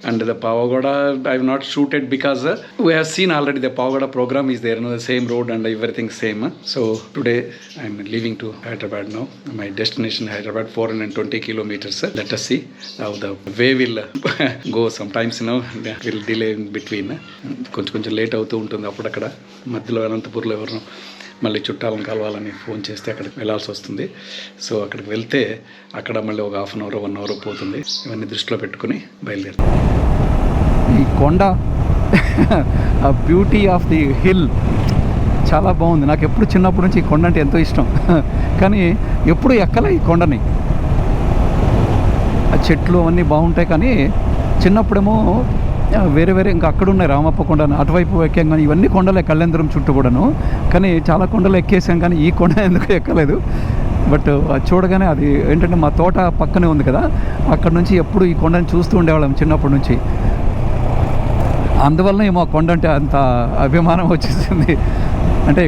and the Pavagoda I've not shooted because we have seen already the Pavagoda program is there, the same road and everything same. So today I'm leaving to Hyderabad now. My destination Hyderabad, 420 kilometers. Let us see how the way will go. Sometimes will delay in between. కొంచెం late అవుతూ ఉంటుంది. అప్పుడక్కడ మధ్యలో అనంతపూర్లో ఎవరినో మళ్ళీ చుట్టాలను కలవాలని phone చేస్తే అక్కడికి వెళ్ళాల్సి వస్తుంది. సో అక్కడికి వెళ్తే అక్కడ మళ్ళీ ఒక 1/2 hour 1 hour పోతుంది. ఇవన్నీ దృష్టిలో పెట్టుకుని బయలుదేరుతాం. ఈ కొండ ఆ బ్యూటీ ఆఫ్ ది హిల్ చాలా బాగుంది. నాకు ఎప్పుడు చిన్నప్పటి నుంచి ఈ కొండ అంటే ఎంతో ఇష్టం, కానీ ఎప్పుడు ఎక్కలే ఈ కొండని. ఆ చెట్లు అవన్నీ బాగుంటాయి, కానీ చిన్నప్పుడేమో వేరే ఇంకా అక్కడ ఉన్నాయి రామప్ప కొండ అటువైపు ఎక్కాం, కానీ ఇవన్నీ కొండలే కళ్యాణదురం చుట్టూ కూడాను. కానీ చాలా కొండలు ఎక్కేసాం, కానీ ఈ కొండ ఎందుకు ఎక్కలేదు. బట్ చూడగానే అది ఏంటంటే మా తోట పక్కనే ఉంది కదా, అక్కడ నుంచి ఎప్పుడు ఈ కొండని చూస్తూ ఉండేవాళ్ళం చిన్నప్పటి నుంచి. అందువల్ల ఏమో ఆ కొండ అంటే అంత అభిమానం వచ్చేసింది. అంటే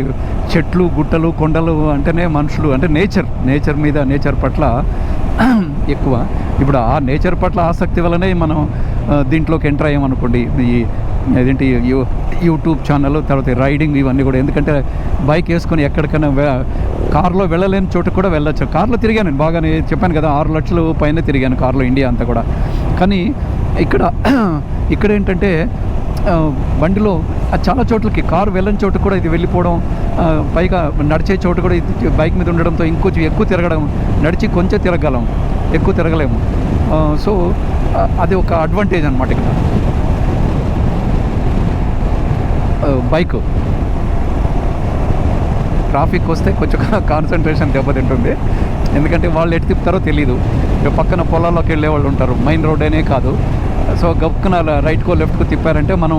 చెట్లు గుట్టలు కొండలు అంటేనే మనుషులు అంటే నేచర్ పట్ల ఎక్కువ. ఇప్పుడు ఆ నేచర్ పట్ల ఆసక్తి వల్లనే మనం దీంట్లోకి ఎంటర్ అయ్యామనుకోండి. ఏదేంటి యూట్యూబ్ ఛానల్, తర్వాత రైడింగ్ ఇవన్నీ కూడా. ఎందుకంటే బైక్ వేసుకొని ఎక్కడికైనా కార్లో వెళ్ళలేని చోటు కూడా వెళ్ళొచ్చు. కార్లో తిరిగాను నేను బాగానే, చెప్పాను కదా 6 లక్షలు పైన తిరిగాను కార్లో ఇండియా అంతా కూడా. కానీ ఇక్కడ ఏంటంటే బండిలో చాలా చోట్లకి కారు వెళ్ళని చోటు కూడా ఇది వెళ్ళిపోవడం, పైగా నడిచే చోటు కూడా ఇది బైక్ మీద ఉండడంతో ఇంకొంచెం ఎక్కువ తిరగడం. నడిచి కొంచెం తిరగలం, ఎక్కువ తిరగలేము. సో అది ఒక అడ్వాంటేజ్ అనమాట ఇక్కడ బైక్. ట్రాఫిక్ వస్తే కొంచెం కాన్సన్ట్రేషన్ దెబ్బతింటుంది, ఎందుకంటే వాళ్ళు ఎటు తిప్పుతారో తెలీదు. పక్కన పొలాల్లోకి వెళ్ళే వాళ్ళు ఉంటారు, మెయిన్ రోడ్ అనే కాదు. సో గబుక్కున రైట్కో లెఫ్ట్కో తిప్పారంటే మనం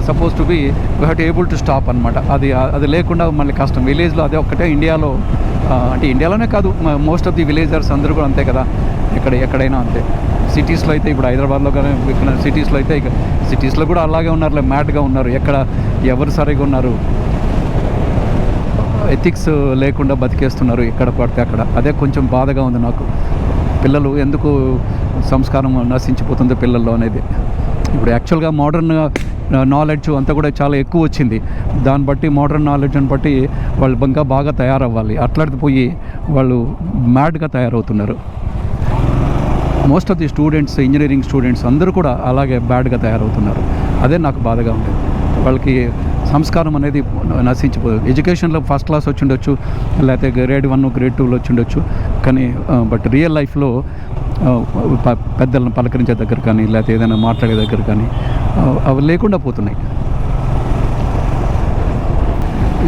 suppose to be we have to able to stop అనమాట. అది లేకుండా మళ్ళీ కష్టం. విలేజ్లో అదే ఒక్కటే, ఇండియాలో అంటే ఇండియాలోనే కాదు, మోస్ట్ ఆఫ్ ది విలేజర్స్ అందరూ కూడా అంతే కదా, ఎక్కడైనా అంతే. సిటీస్లో అయితే ఇప్పుడు హైదరాబాద్లో కానీ ఇక్కడ సిటీస్లో అయితే ఇక సిటీస్లో కూడా అలాగే ఉన్నారు, మ్యాడ్గా ఉన్నారు. ఎవరు సరిగా ఉన్నారు, ఎథిక్స్ లేకుండా బతికేస్తున్నారు ఎక్కడ పడితే అక్కడ. అదే కొంచెం బాధగా ఉంది నాకు. పిల్లలు ఎందుకు సంస్కారం నశించిపోతుందో పిల్లల్లో అనేది. ఇప్పుడు యాక్చువల్గా మోడర్న్ నాలెడ్జ్ అంతా కూడా చాలా ఎక్కువ వచ్చింది. దాన్ని బట్టి మోడర్న్ నాలెడ్జ్ని బట్టి వాళ్ళు ఇంకా బాగా తయారవ్వాలి. అట్లాంటి పోయి వాళ్ళు మ్యాడ్గా తయారవుతున్నారు. Most of the students, engineering students అందరూ కూడా అలాగే బ్యాడ్గా తయారవుతున్నారు. అదే నాకు బాధగా ఉంటుంది. వాళ్ళకి సంస్కారం అనేది నశించిపోదు. ఎడ్యుకేషన్లో ఫస్ట్ క్లాస్ వచ్చి ఉండొచ్చు, లేకపోతే గ్రేడ్ 1 గ్రేడ్ 2లో వచ్చి ఉండొచ్చు, కానీ బట్ రియల్ లైఫ్లో పెద్దలను పలకరించే దగ్గర కానీ లేకపోతే ఏదైనా మాట్లాడే దగ్గర కానీ అవి లేకుండా పోతున్నాయి.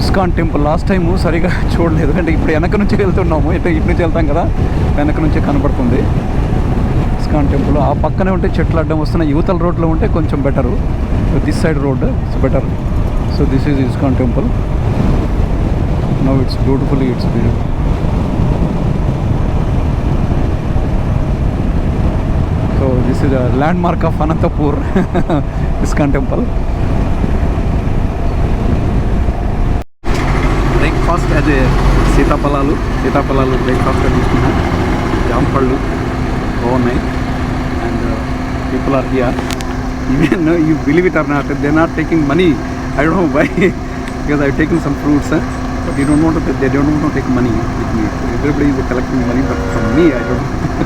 ఇస్కాన్ టెంపుల్ లాస్ట్ టైము సరిగా చూడలేదు, అంటే ఇప్పుడు వెనక నుంచి వెళ్తున్నాము. ఇటు నుంచి వెళ్తాం కదా, వెనక నుంచి కనపడుతుంది ఇస్కాన్ టెంపుల్. ఆ పక్కనే ఉంటే చెట్లు అడ్డం వస్తున్నాయి. యువతల రోడ్లో ఉంటే కొంచెం better, this side road it's better. So this is ISKCON temple. Now it's beautifully, it's beautiful. So this is a landmark of Anantapur, ISKCON temple. Breakfast అదే సీతాఫలాలు బ్రేక్ఫాస్ట్గా తీసుకున్నాం. జాంపళ్ళు బాగున్నాయి. And people are here. Even you believe it or not, they're not taking money. I don't know why, because I've taken some fruits. But they don't want to take money with me. Everybody is collecting money, but from me, I don't know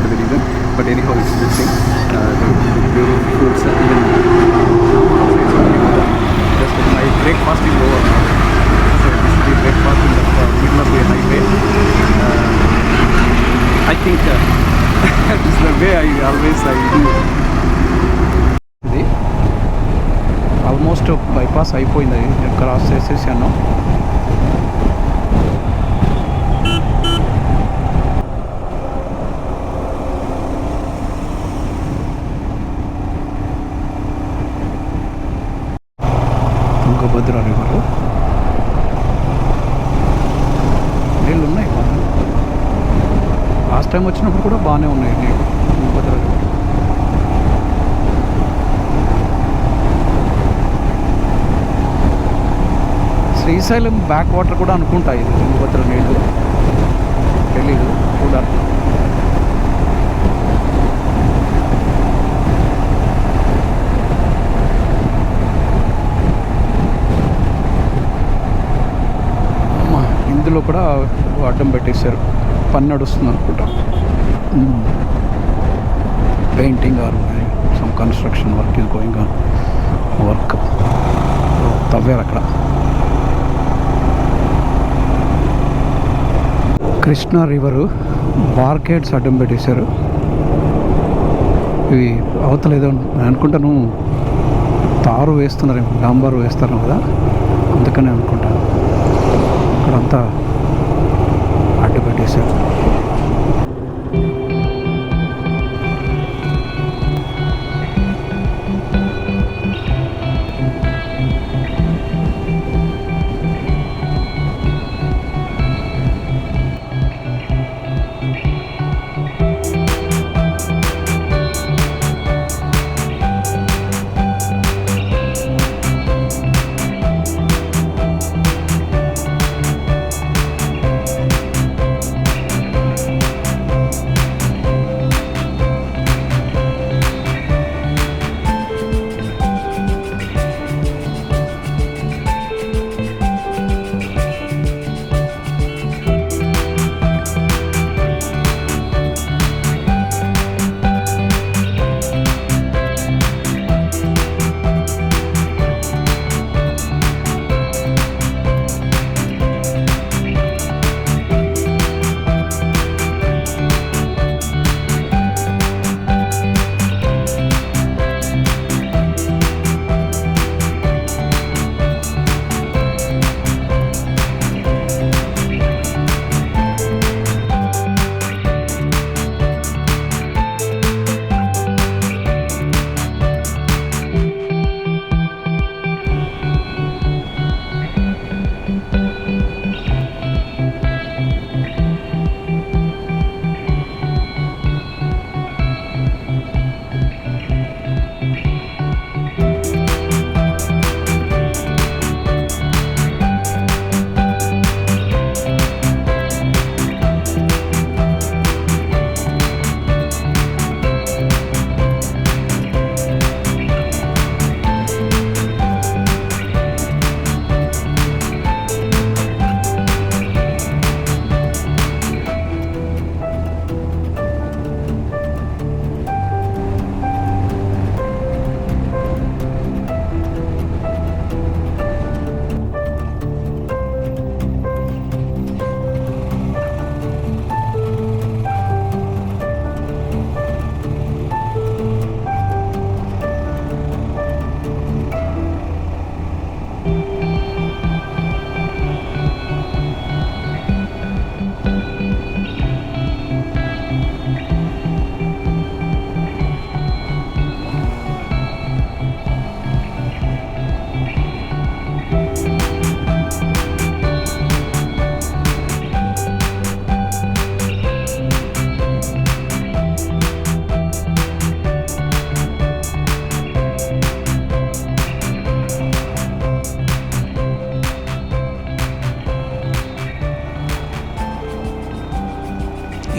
for the reason. But anyhow, it's a good thing. The Bureau fruits, even just my breakfast is over now. So this is the breakfast in the middle of the highway. I think this is the way I do. ఇది almost bypass అయిపోయింది, నేను cross చేసేసాను. Tungabhadra river నీళ్ళు ఉన్నాయి బాగా. Last time వచ్చినప్పుడు కూడా బాగానే ఉన్నాయి నీళ్ళు Tungabhadra river. Srisailam back water కూడా అనుకుంటా ఇది తుంగభద్ర నీళ్ళు, తెలీదు చూడాలి. ఇందులో కూడా అడ్డం పెట్టేశారు, పని నడుస్తుంది అనుకుంటా. Painting or some construction work is going on. Work తవ్వారు అక్కడ. కృష్ణా రివరు బార్కేడ్స్ అడ్డం పెట్టేశారు. ఇవి అవతలేదో నేను అనుకుంటాను తారు వేస్తున్నారేమో, డాంబారు వేస్తారు కదా, అందుకనే అనుకుంటాను అక్కడంతా అడ్డు పెట్టేశారు.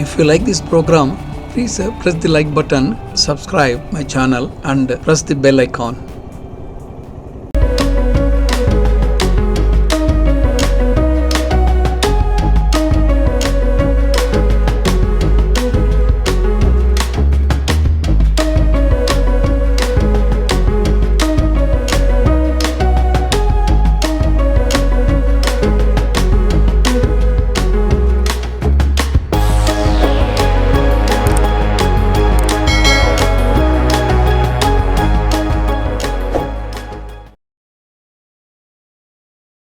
If you like this program, please press the like button, subscribe my channel and press the bell icon.